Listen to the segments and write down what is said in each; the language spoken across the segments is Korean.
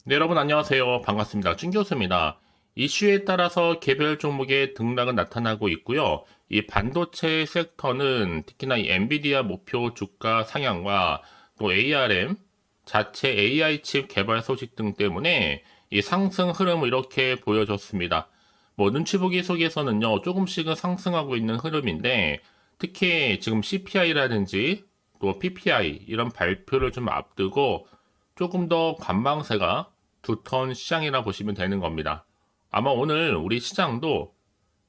네, 여러분 안녕하세요. 반갑습니다. 준 교수입니다. 이슈에 따라서 개별 종목의 등락은 나타나고 있고요. 이 반도체 섹터는 특히나 이 엔비디아 목표 주가 상향과 또 ARM, 자체 AI 칩 개발 소식 등 때문에 이 상승 흐름을 이렇게 보여줬습니다. 뭐 눈치 보기 속에서는요, 조금씩은 상승하고 있는 흐름인데, 특히 지금 CPI라든지 또 PPI 이런 발표를 좀 앞두고 조금 더 관망세가 두터운 시장이라 보시면 되는 겁니다. 아마 오늘 우리 시장도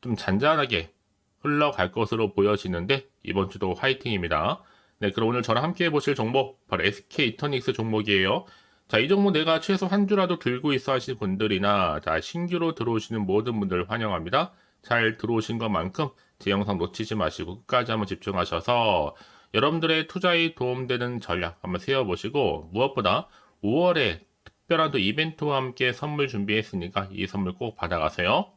좀 잔잔하게 흘러갈 것으로 보여지는데 이번 주도 화이팅입니다. 네, 그럼 오늘 저랑 함께 해보실 종목 바로 SK 이터닉스 종목이에요. 자, 이 종목 내가 최소 한 주라도 들고 있어 하실 분들이나 자, 신규로 들어오시는 모든 분들 환영합니다. 잘 들어오신 것만큼 제 영상 놓치지 마시고 끝까지 한번 집중하셔서 여러분들의 투자에 도움되는 전략 한번 세워보시고 무엇보다 5월에 특별한 또 이벤트와 함께 선물 준비했으니까 이 선물 꼭 받아가세요.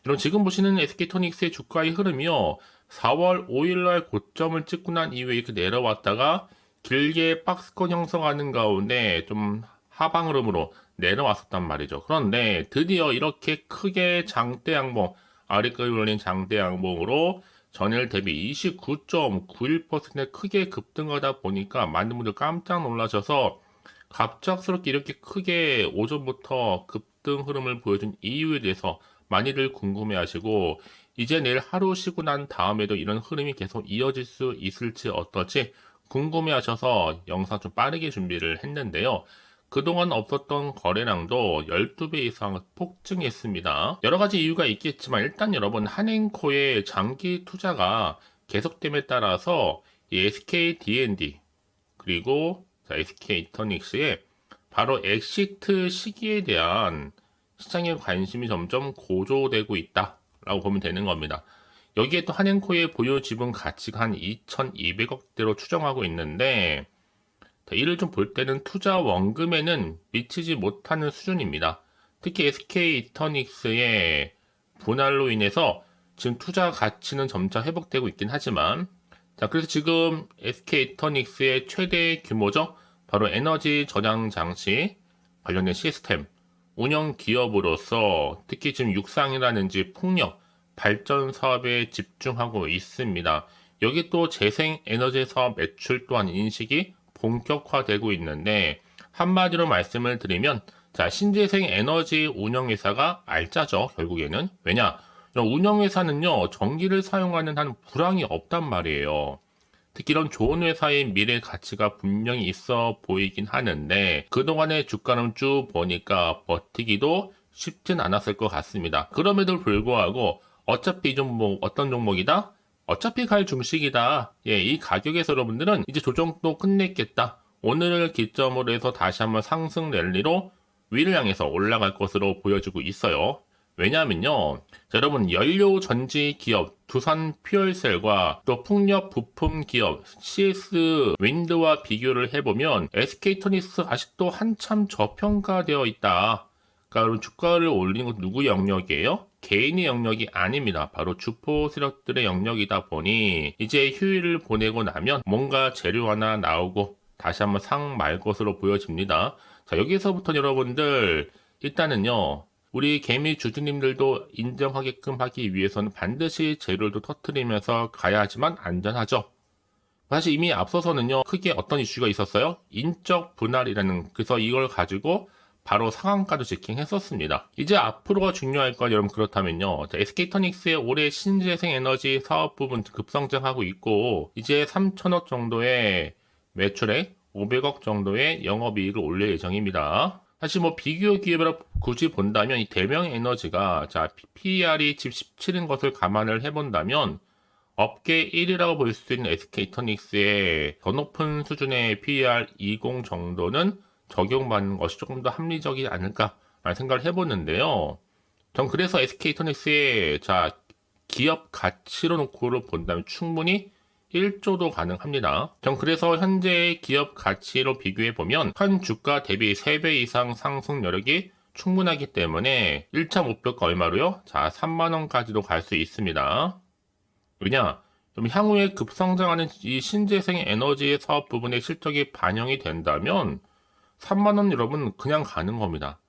그럼 지금 보시는 SK토닉스의 주가의 흐름이요. 4월 5일날 고점을 찍고 난 이후에 이렇게 내려왔다가 길게 박스권 형성하는 가운데 좀 하방 흐름으로 내려왔었단 말이죠. 그런데 드디어 이렇게 크게 장대 양봉, 아래까지 올린 장대 양봉으로 전일 대비 29.91% 크게 급등하다 보니까 많은 분들 깜짝 놀라셔서 갑작스럽게 이렇게 크게 오전부터 급등 흐름을 보여준 이유에 대해서 많이들 궁금해하시고 이제 내일 하루 쉬고 난 다음에도 이런 흐름이 계속 이어질 수 있을지 어떨지 궁금해하셔서 영상 좀 빠르게 준비를 했는데요. 그동안 없었던 거래량도 12배 이상 폭증했습니다. 여러 가지 이유가 있겠지만 일단 여러분 한행코의 장기 투자가 계속됨에 따라서 이 SK D&D 그리고 SK 이터닉스의 바로 엑시트 시기에 대한 시장의 관심이 점점 고조되고 있다라고 보면 되는 겁니다. 여기에 또 한행코의 보유 지분 가치가 한 2,200억대로 추정하고 있는데 이를 좀 볼 때는 투자 원금에는 미치지 못하는 수준입니다. 특히 SK 이터닉스의 분할로 인해서 지금 투자 가치는 점차 회복되고 있긴 하지만 자, 그래서 지금 SK 이터닉스의 최대 규모죠. 바로 에너지 저장 장치 관련된 시스템 운영 기업으로서 특히 지금 육상이라든지 풍력 발전 사업에 집중하고 있습니다. 여기 또 재생 에너지 사업 매출 또한 인식이 본격화되고 있는데 한마디로 말씀을 드리면 자, 신재생 에너지 운영회사가 알짜죠. 결국에는. 왜냐? 이런 운영회사는요, 전기를 사용하는 한 불황이 없단 말이에요. 특히 이런 좋은 회사의 미래 가치가 분명히 있어 보이긴 하는데 그동안의 주가는 쭉 보니까 버티기도 쉽진 않았을 것 같습니다. 그럼에도 불구하고 어차피 이 종목 어떤 종목이다? 어차피 갈 중식이다. 예, 이 가격에서 여러분들은 이제 조정도 끝냈겠다. 오늘을 기점으로 해서 다시 한번 상승 랠리로 위를 향해서 올라갈 것으로 보여지고 있어요. 왜냐하면요. 자, 여러분 연료 전지 기업 두산 퓨얼셀과 또 풍력 부품 기업 CS 윈드와 비교를 해보면 SK토닉스 아직도 한참 저평가되어 있다. 그러니까 주가를 올리는 건 누구 영역이에요? 개인의 영역이 아닙니다. 바로 주포 세력들의 영역이다 보니 이제 휴일을 보내고 나면 뭔가 재료 하나 나오고 다시 한번 상 말 것으로 보여집니다. 자, 여기서부터 여러분들 일단은요. 우리 개미 주주님들도 인정하게끔 하기 위해서는 반드시 재료도 터트리면서 가야 하지만 안전하죠. 사실 이미 앞서서는요, 크게 어떤 이슈가 있었어요? 인적 분할이라는, 그래서 이걸 가지고 바로 상한가도 직행했었습니다. 이제 앞으로가 중요할 건 여러분 그렇다면요. SK터닉스의 올해 신재생 에너지 사업 부분 급성장하고 있고, 이제 3천억 정도의 매출액, 500억 정도의 영업이익을 올릴 예정입니다. 사실 뭐 비교 기업으로 굳이 본다면 이 대명 에너지가 자 PER이 집 17인 것을 감안을 해본다면 업계 1위라고 볼 수 있는 SK이터닉스의 더 높은 수준의 PER 20 정도는 적용받는 것이 조금 더 합리적이지 않을까라는 생각을 해보는데요. 전 그래서 SK이터닉스의 자 기업 가치로 놓고를 본다면 충분히 1조도 가능합니다. 전 그래서 현재의 기업 가치로 비교해 보면 현 주가 대비 3배 이상 상승 여력이 충분하기 때문에 1차 목표가 얼마로요? 자, 3만원까지도 갈 수 있습니다. 왜냐? 좀 향후에 급성장하는 이 신재생 에너지 사업 부분의 실적이 반영이 된다면 3만원 여러분 그냥 가는 겁니다.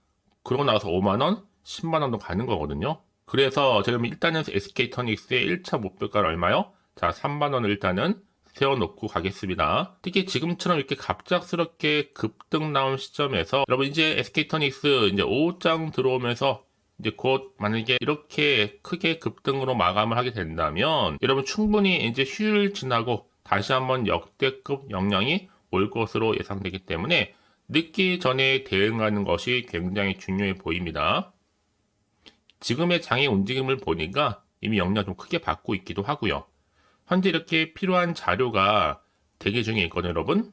그러고 나서 5만원, 10만원도 가는 거거든요. 그래서 지금 일단은 SK터닉스의 1차 목표가는 얼마요? 자, 3만원을 일단은 세워놓고 가겠습니다. 특히 지금처럼 이렇게 갑작스럽게 급등 나온 시점에서 여러분 이제 SK터닉스 이제 5장 들어오면서 이제 곧 만약에 이렇게 크게 급등으로 마감을 하게 된다면 여러분 충분히 이제 휴일 지나고 다시 한번 역대급 영향이 올 것으로 예상되기 때문에 늦기 전에 대응하는 것이 굉장히 중요해 보입니다. 지금의 장의 움직임을 보니까 이미 영향 좀 크게 받고 있기도 하고요. 현재 이렇게 필요한 자료가 대기 중에 있거든요, 여러분.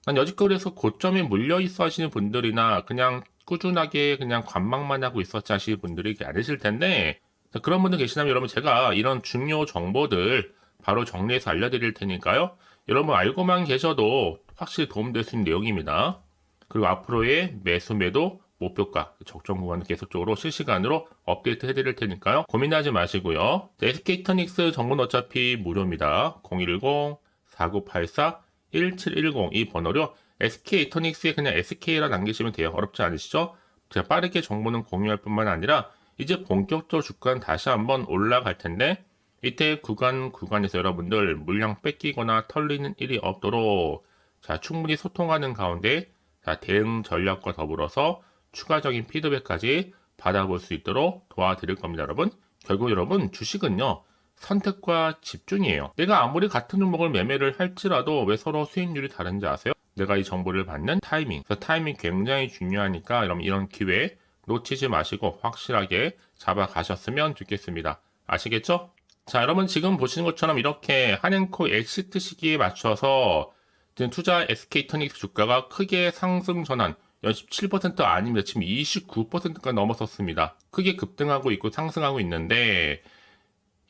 난 여지껏 그래서 고점에 물려 있어 하시는 분들이나 그냥 꾸준하게 그냥 관망만 하고 있었지 하시는 분들이 많으실 텐데, 그런 분들 계시다면 여러분 제가 이런 중요 정보들 바로 정리해서 알려드릴 테니까요. 여러분 알고만 계셔도 확실히 도움될 수 있는 내용입니다. 그리고 앞으로의 매수 매도 목표가 적정 구간을 계속적으로 실시간으로 업데이트 해드릴 테니까요. 고민하지 마시고요. SK터닉스 정보는 어차피 무료입니다. 010-4984-1710 이 번호로 SK터닉스에 그냥 SK라 남기시면 돼요. 어렵지 않으시죠? 제가 빠르게 정보는 공유할 뿐만 아니라 이제 본격적으로 주가는 다시 한번 올라갈 텐데 이때 구간에서 여러분들 물량 뺏기거나 털리는 일이 없도록 자, 충분히 소통하는 가운데 자, 대응 전략과 더불어서 추가적인 피드백까지 받아볼 수 있도록 도와드릴 겁니다, 여러분. 결국 여러분 주식은요 선택과 집중이에요. 내가 아무리 같은 종목을 매매를 할지라도 왜 서로 수익률이 다른지 아세요? 내가 이 정보를 받는 타이밍. 그래서 타이밍 굉장히 중요하니까 여러분 이런 기회 놓치지 마시고 확실하게 잡아가셨으면 좋겠습니다. 아시겠죠? 자, 여러분 지금 보시는 것처럼 이렇게 한행코 엑시트 시기에 맞춰서 지금 투자 SK터닉스 주가가 크게 상승 전환 연속 7% 아닙니다. 지금 29%가 넘어섰습니다. 크게 급등하고 있고 상승하고 있는데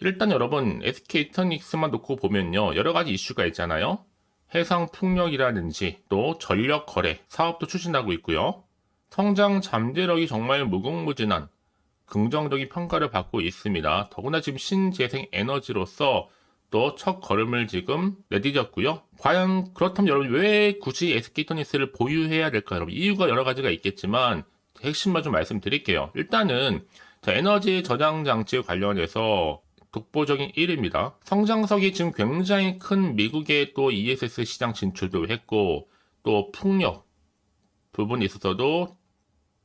일단 여러분 SK터닉스만 놓고 보면요. 여러 가지 이슈가 있잖아요. 해상풍력이라든지 또 전력거래 사업도 추진하고 있고요. 성장 잠재력이 정말 무궁무진한 긍정적인 평가를 받고 있습니다. 더구나 지금 신재생 에너지로서 또 첫 걸음을 지금 내디뎠고요. 과연 그렇다면 여러분 왜 굳이 SK터닉스를 보유해야 될까요? 여러분 이유가 여러 가지가 있겠지만 핵심만 좀 말씀드릴게요. 일단은 자, 에너지 저장 장치에 관련해서 독보적인 1위입니다. 성장석이 지금 굉장히 큰 미국의 또 ESS 시장 진출도 했고 또 풍력 부분에 있어서도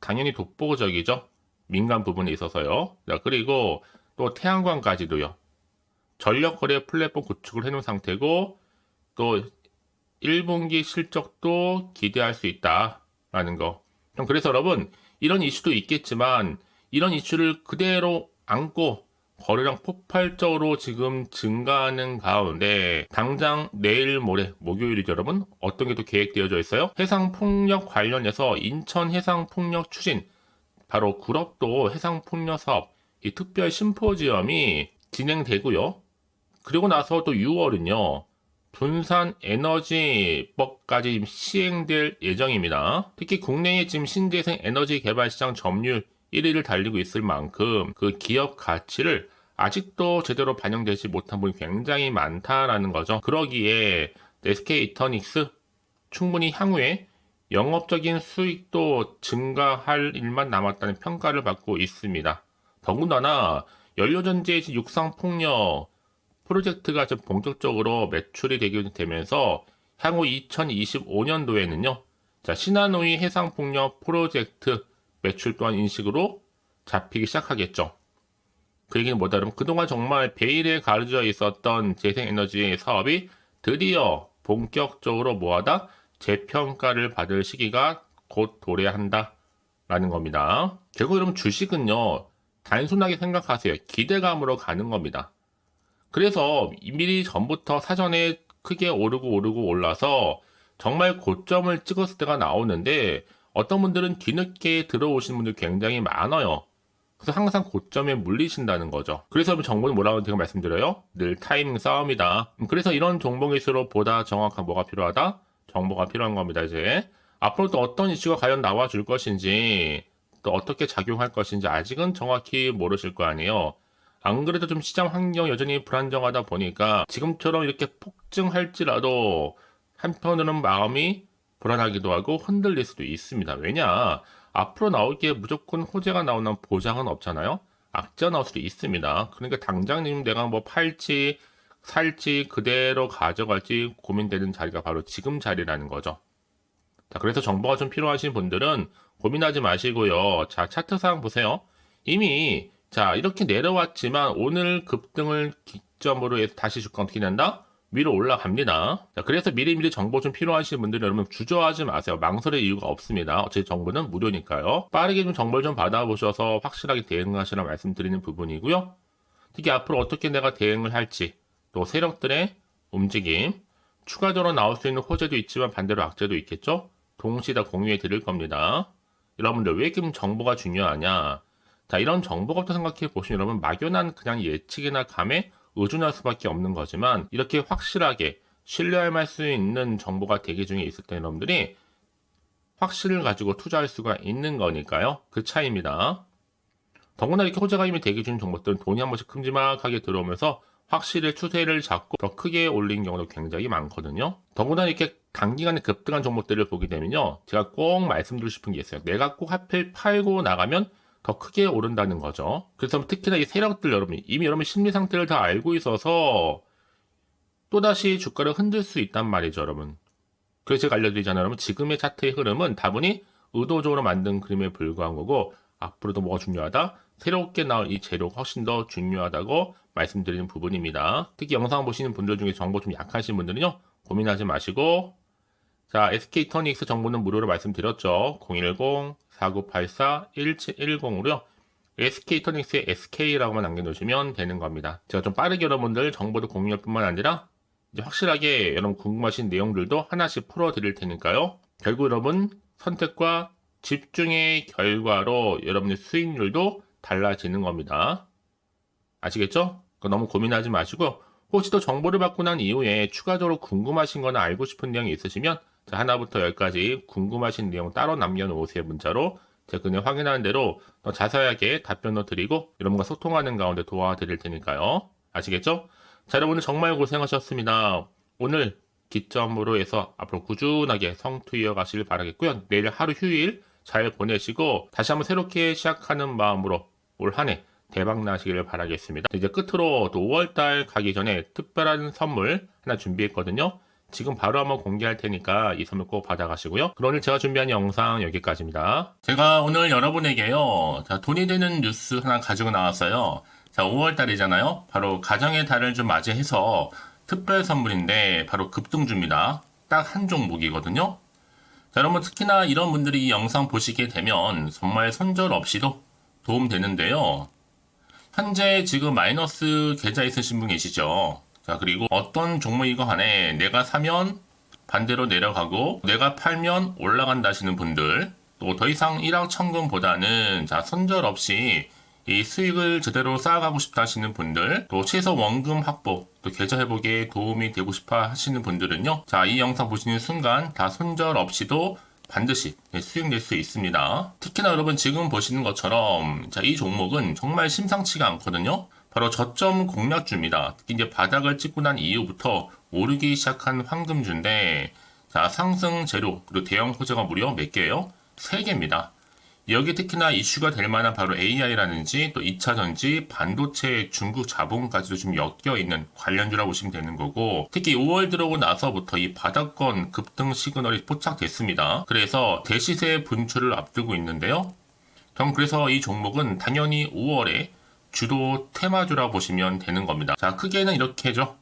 당연히 독보적이죠. 민간 부분에 있어서요. 자, 그리고 또 태양광까지도요. 전력거래 플랫폼 구축을 해놓은 상태고 또 1분기 실적도 기대할 수 있다라는 거. 그래서 여러분 이런 이슈도 있겠지만 이런 이슈를 그대로 안고 거래량 폭발적으로 지금 증가하는 가운데 당장 내일 모레 목요일이죠 여러분 어떤 게 또 계획되어져 있어요? 해상풍력 관련해서 인천 해상풍력 추진 바로 구럽도 해상풍력 사업 이 특별 심포지엄이 진행되고요. 그리고 나서 또 6월은요. 분산 에너지법까지 시행될 예정입니다. 특히 국내의 지금 신재생 에너지 개발 시장 점유율 1위를 달리고 있을 만큼 그 기업 가치를 아직도 제대로 반영되지 못한 부분이 굉장히 많다라는 거죠. 그러기에 SK이터닉스 충분히 향후에 영업적인 수익도 증가할 일만 남았다는 평가를 받고 있습니다. 더군다나 연료전지의 육상폭력 프로젝트가 좀 본격적으로 매출이 되게 되면서 향후 2025년도에는요. 자, 신한우이 해상폭력 프로젝트 매출 또한 인식으로 잡히기 시작하겠죠. 그 얘기는 뭐다 그러면 그동안 정말 베일에 가려져 있었던 재생에너지 사업이 드디어 본격적으로 뭐하다? 재평가를 받을 시기가 곧 도래한다 라는 겁니다. 결국 여러분 주식은요. 단순하게 생각하세요. 기대감으로 가는 겁니다. 그래서 미리 전부터 사전에 크게 오르고 올라서 정말 고점을 찍었을 때가 나오는데 어떤 분들은 뒤늦게 들어오신 분들 굉장히 많아요. 그래서 항상 고점에 물리신다는 거죠. 그래서 정보는 뭐라고 제가 말씀드려요? 늘 타이밍 싸움이다. 그래서 이런 종목일수록 보다 정확한 뭐가 필요하다? 정보가 필요한 겁니다, 이제. 앞으로 또 어떤 이슈가 과연 나와줄 것인지, 또 어떻게 작용할 것인지 아직은 정확히 모르실 거 아니에요. 안 그래도 좀 시장 환경 여전히 불안정하다 보니까 지금처럼 이렇게 폭증할지라도 한편으로는 마음이 불안하기도 하고 흔들릴 수도 있습니다. 왜냐? 앞으로 나올 게 무조건 호재가 나오는 보장은 없잖아요. 악재가 나올 수도 있습니다. 그러니까 당장님 내가 뭐 팔지 살지 그대로 가져갈지 고민되는 자리가 바로 지금 자리라는 거죠. 자, 그래서 정보가 좀 필요하신 분들은 고민하지 마시고요. 자, 차트상 보세요. 이미 자, 이렇게 내려왔지만 오늘 급등을 기점으로 해서 다시 주가 어떻게 된다? 위로 올라갑니다. 자, 그래서 미리미리 정보 좀 필요하신 분들은 여러분 주저하지 마세요. 망설일 이유가 없습니다. 어차피 정보는 무료니까요. 빠르게 좀 정보를 좀 받아보셔서 확실하게 대응하시라 말씀드리는 부분이고요. 특히 앞으로 어떻게 내가 대응을 할지, 또 세력들의 움직임, 추가적으로 나올 수 있는 호재도 있지만 반대로 악재도 있겠죠? 동시에 다 공유해 드릴 겁니다. 여러분들 왜 이렇게 정보가 중요하냐? 자, 이런 정보부터 생각해 보시면 여러분 막연한 그냥 예측이나 감에 의존할 수밖에 없는 거지만 이렇게 확실하게 신뢰할 수 있는 정보가 대기 중에 있을 때 여러분들이 확신을 가지고 투자할 수가 있는 거니까요. 그 차이입니다. 더구나 이렇게 호재가 이미 대기 중인 정보들은 돈이 한 번씩 큼지막하게 들어오면서 확실히 추세를 잡고 더 크게 올린 경우도 굉장히 많거든요. 더구나 이렇게 단기간에 급등한 종목들을 보게 되면요. 제가 꼭 말씀드리고 싶은 게 있어요. 내가 꼭 하필 팔고 나가면 더 크게 오른다는 거죠. 그래서 특히나 이 세력들 여러분이 이미 여러분 심리 상태를 다 알고 있어서 또다시 주가를 흔들 수 있단 말이죠, 여러분. 그래서 제가 알려드리잖아요, 여러분. 지금의 차트의 흐름은 다분히 의도적으로 만든 그림에 불과한 거고 앞으로도 뭐가 중요하다? 새롭게 나올 이 재료가 훨씬 더 중요하다고 말씀드리는 부분입니다. 특히 영상 보시는 분들 중에 정보 좀 약하신 분들은요, 고민하지 마시고 자, SK이터닉스 정보는 무료로 말씀드렸죠. 010-4984-1710으로요. SK이터닉스의 SK라고만 남겨놓으시면 되는 겁니다. 제가 좀 빠르게 여러분들 정보도 공유할 뿐만 아니라 이제 확실하게 여러분 궁금하신 내용들도 하나씩 풀어드릴 테니까요. 결국 여러분 선택과 집중의 결과로 여러분의 수익률도 달라지는 겁니다. 아시겠죠? 너무 고민하지 마시고 혹시 또 정보를 받고 난 이후에 추가적으로 궁금하신 거나 알고 싶은 내용이 있으시면 자, 하나부터 열까지 궁금하신 내용 따로 남겨놓으세요. 문자로. 제가 그냥 확인하는 대로 더 자세하게 답변도 드리고 여러분과 소통하는 가운데 도와드릴 테니까요. 아시겠죠? 자, 여러분들 정말 고생하셨습니다. 오늘 기점으로 해서 앞으로 꾸준하게 성투 이어가시길 바라겠고요. 내일 하루 휴일 잘 보내시고 다시 한번 새롭게 시작하는 마음으로 올 한 해 대박 나시기를 바라겠습니다. 이제 끝으로 또 5월달 가기 전에 특별한 선물 하나 준비했거든요. 지금 바로 한번 공개할 테니까 이 선물 꼭 받아가시고요. 그럼 오늘 제가 준비한 영상 여기까지입니다. 제가 오늘 여러분에게요. 자, 돈이 되는 뉴스 하나 가지고 나왔어요. 자, 5월달이잖아요. 바로 가정의 달을 좀 맞이해서 특별 선물인데 바로 급등주입니다. 딱 한 종목이거든요. 자, 여러분 특히나 이런 분들이 이 영상 보시게 되면 정말 손절 없이도 도움되는데요. 현재 지금 마이너스 계좌 있으신 분 계시죠? 자, 그리고 어떤 종목이건 간에 내가 사면 반대로 내려가고 내가 팔면 올라간다 하시는 분들 또 더 이상 일확천금보다는 자, 손절 없이 이 수익을 제대로 쌓아가고 싶다 하시는 분들 또 최소 원금 확보 또 계좌 회복에 도움이 되고 싶어 하시는 분들은요. 자, 이 영상 보시는 순간 다 손절 없이도 반드시 수익 낼 수 있습니다. 특히나 여러분 지금 보시는 것처럼 자, 이 종목은 정말 심상치가 않거든요. 바로 저점 공략주입니다. 특히 이제 바닥을 찍고 난 이후부터 오르기 시작한 황금주인데 자, 상승 재료 그리고 대형 호재가 무려 몇 개예요? 3개입니다. 여기 특히나 이슈가 될 만한 바로 AI라든지 또 2차전지, 반도체, 중국 자본까지도 좀 엮여있는 관련주라고 보시면 되는 거고 특히 5월 들어오고 나서부터 이 바닥권 급등 시그널이 포착됐습니다. 그래서 대시세 분출을 앞두고 있는데요. 전 그래서 이 종목은 당연히 5월에 주도 테마주라고 보시면 되는 겁니다. 자, 크게는 이렇게죠.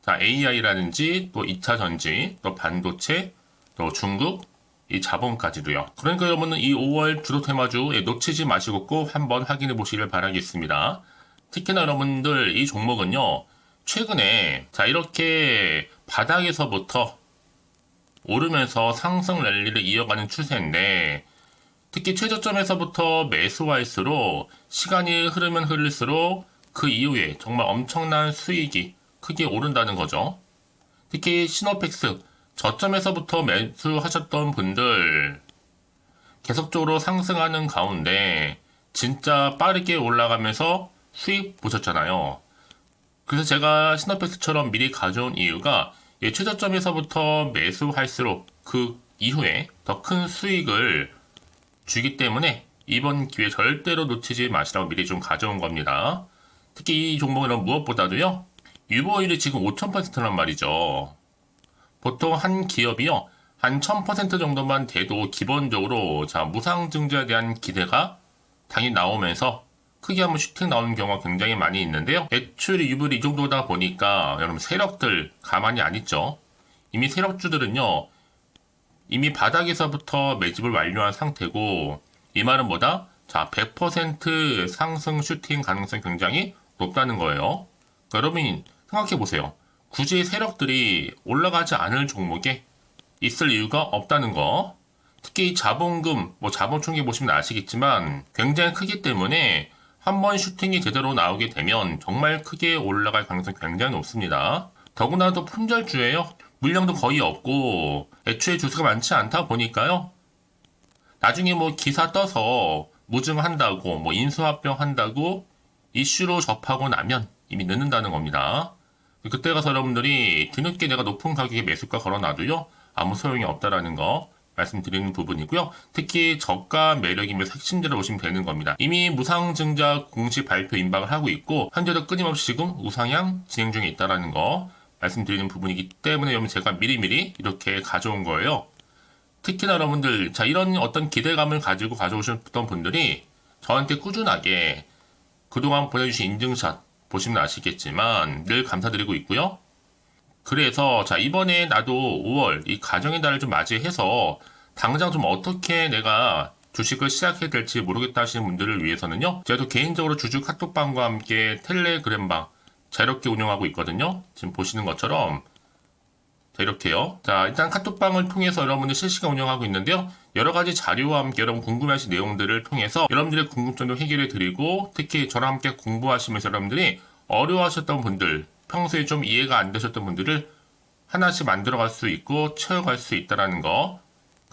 자, AI라든지 또 2차전지, 또 반도체, 또 중국, 이 자본까지도요. 그러니까 여러분은 이 5월 주도 테마주 놓치지 마시고 꼭 한번 확인해 보시길 바라겠습니다. 특히나 여러분들 이 종목은요. 최근에 자, 이렇게 바닥에서부터 오르면서 상승 랠리를 이어가는 추세인데 특히 최저점에서부터 매수할수록 시간이 흐르면 흐를수록 그 이후에 정말 엄청난 수익이 크게 오른다는 거죠. 특히 시노펙스 저점에서부터 매수하셨던 분들 계속적으로 상승하는 가운데 진짜 빠르게 올라가면서 수익 보셨잖아요. 그래서 제가 시노펙스처럼 미리 가져온 이유가 최저점에서부터 매수할수록 그 이후에 더 큰 수익을 주기 때문에 이번 기회 절대로 놓치지 마시라고 미리 좀 가져온 겁니다. 특히 이 종목은 무엇보다도요, 유보율이 지금 5000%란 말이죠. 보통 한 기업이요, 한 1000% 정도만 돼도 기본적으로 자, 무상증자에 대한 기대가 당연히 나오면서 크게 한번 슈팅 나오는 경우가 굉장히 많이 있는데요. 애초에 유보율이 이 정도다 보니까 여러분 세력들 가만히 안 있죠. 이미 세력주들은요, 이미 바닥에서부터 매집을 완료한 상태고, 이 말은 뭐다? 자, 100% 상승 슈팅 가능성이 굉장히 높다는 거예요. 그러니까 여러분 생각해 보세요. 굳이 세력들이 올라가지 않을 종목에 있을 이유가 없다는 거. 특히 자본금, 자본 총계 보시면 아시겠지만 굉장히 크기 때문에 한번 슈팅이 제대로 나오게 되면 정말 크게 올라갈 가능성이 굉장히 높습니다. 더구나도 품절주예요. 물량도 거의 없고 애초에 주수가 많지 않다 보니까요. 나중에 기사 떠서 무증한다고 인수합병 한다고 이슈로 접하고 나면 이미 늦는다는 겁니다. 그때 가서 여러분들이 뒤늦게 내가 높은 가격에 매수가 걸어놔도요, 아무 소용이 없다라는 거 말씀드리는 부분이고요. 특히 저가 매력이면서 핵심제로 보시면 되는 겁니다. 이미 무상증자 공식 발표 임박을 하고 있고 현재도 끊임없이 지금 우상향 진행 중에 있다라는 거 말씀드리는 부분이기 때문에 여러분 제가 미리미리 이렇게 가져온 거예요. 특히나 여러분들 자 이런 어떤 기대감을 가지고 가져오셨던 분들이 저한테 꾸준하게 그동안 보내주신 인증샷 보시면 아시겠지만 늘 감사드리고 있고요. 그래서 자 이번에 나도 5월 이 가정의 달을 좀 맞이해서 당장 좀 어떻게 내가 주식을 시작해야 될지 모르겠다 하시는 분들을 위해서는요. 제가 또 개인적으로 주주 카톡방과 함께 텔레그램방 자유롭게 운영하고 있거든요. 지금 보시는 것처럼 자 이렇게요. 자 일단 카톡방을 통해서 여러분들 실시간 운영하고 있는데요. 여러 가지 자료와 함께 여러분 궁금해하신 내용들을 통해서 여러분들의 궁금증도 해결해 드리고 특히 저랑 함께 공부하시면서 여러분들이 어려워하셨던 분들 평소에 좀 이해가 안 되셨던 분들을 하나씩 만들어갈 수 있고 채워갈 수 있다는 거.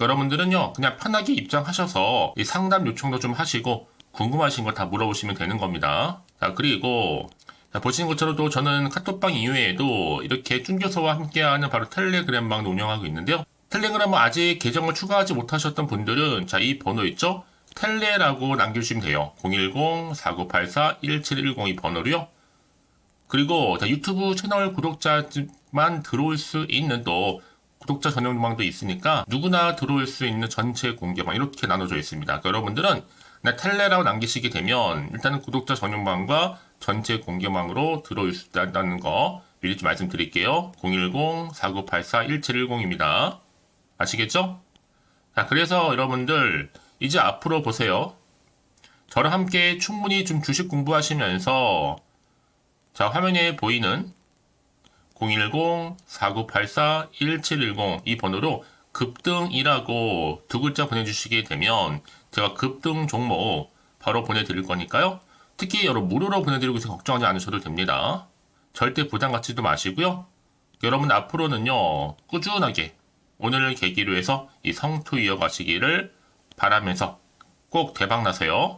여러분들은요 그냥 편하게 입장하셔서 이 상담 요청도 좀 하시고 궁금하신 거 다 물어보시면 되는 겁니다. 자 그리고 자, 보시는 것처럼 또 저는 카톡방 이외에도 이렇게 쭌교서와 함께하는 바로 텔레그램방도 운영하고 있는데요. 텔레그램은 아직 계정을 추가하지 못하셨던 분들은 자 이 번호 있죠? 텔레라고 남겨주시면 돼요. 010-4984-1710 이 번호로요. 그리고 자, 유튜브 채널 구독자만 들어올 수 있는 또 구독자 전용방도 있으니까 누구나 들어올 수 있는 전체 공개방 이렇게 나눠져 있습니다. 그러니까 여러분들은 그냥 텔레라고 남기시게 되면 일단은 구독자 전용방과 전체 공개방으로 들어올 수 있다는 거 미리 좀 말씀드릴게요. 010-4984-1710입니다. 아시겠죠? 자, 그래서 여러분들 이제 앞으로 보세요. 저랑 함께 충분히 좀 주식 공부하시면서 자, 화면에 보이는 010-4984-1710 이 번호로 급등이라고 두 글자 보내주시게 되면 제가 급등 종목 바로 보내드릴 거니까요. 특히 여러분 무료로 보내드리고 있어서 걱정하지 않으셔도 됩니다. 절대 부담 갖지도 마시고요. 여러분 앞으로는요 꾸준하게 오늘을 계기로 해서 이 성투 이어가시기를 바라면서 꼭 대박 나세요.